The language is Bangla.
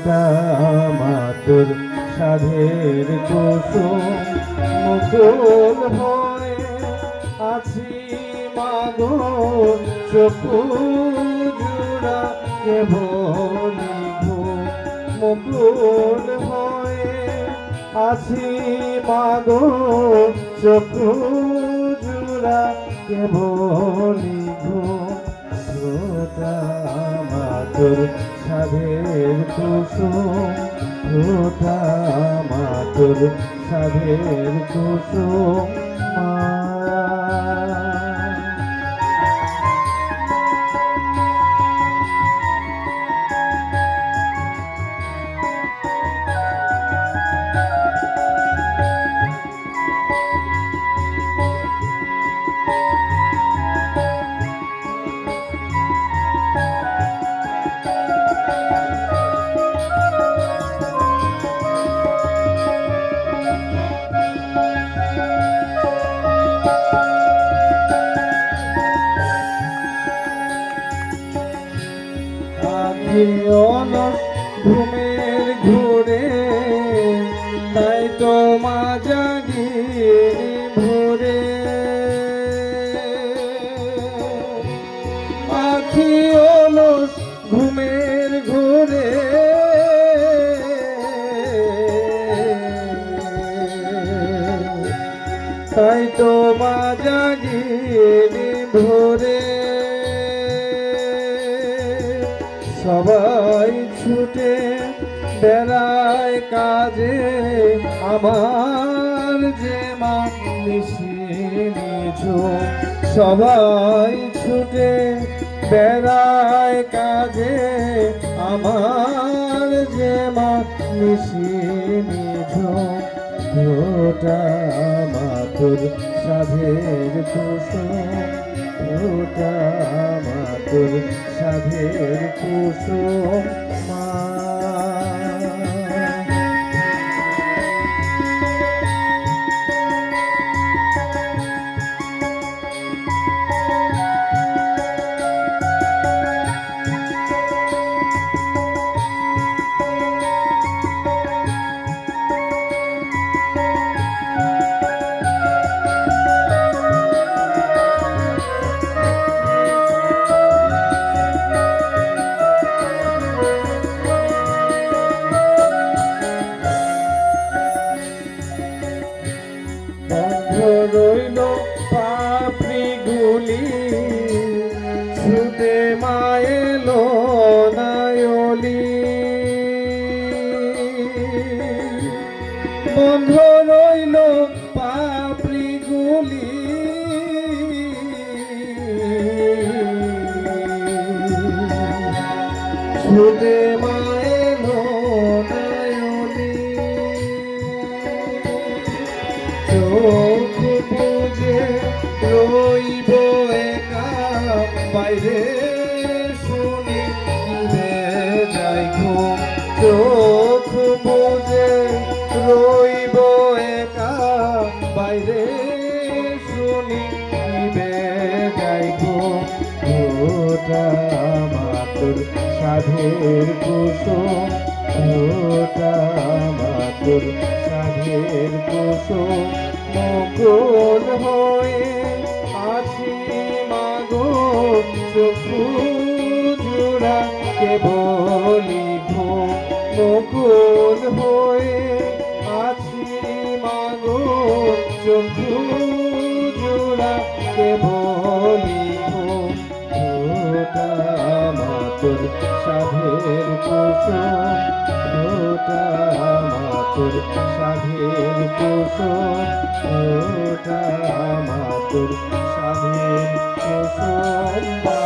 ওটা মাতুর সাধের কুসুম মুকুল হয়ে আছি মাগো চকু জুড়া কেবল মুকুল হয়ে আছি মাগো চকু জুড়া কেবল ওটা মাতুর সাধের কুসুম ওটা মাতুর সাধের কুসুম অলস ঘুমের ঘুরে তাই তো মা জাগিয়ে ভোরে আখি অলস ঘুমের ঘুরে তাই তো মা জাগিয়ে ভোরে সবাই ছুটে বেড়ায় কাজে আমার যে মা নিশিনিঝ সবাই ছুটে বেড়ায় কাজে আমার যে মা নিশিনিঝ ওটা মাতুর সাধের কুসুম ওটা মাতুর সাধের কুসুম রইল পাপড়ি গুলি ছুটে মায়েলো নায়লি বন্ধ রইল পাপড়ি গুলি ছুটে মায়েলো নায়লি চোখ বুঝে রইব একা বাইরে শুনি যাই ঘুম চোখ বুঝে রইব একা বাইরে শুনি যাই ঘুম ওটা মাতুর সাধের কুসুম ওটা মাতুর সাধের কুসুম মুকুল হয়ে আছি মাগো চকু জুড়া কেবলি মুকুল হয়ে আছি মাগো চকু জুড়া কেবলি ওটা মাতুর সাধের কুসুম ওটা মাতুর সাধের কুসুম ওটা মাতুর সাধের কুসুম।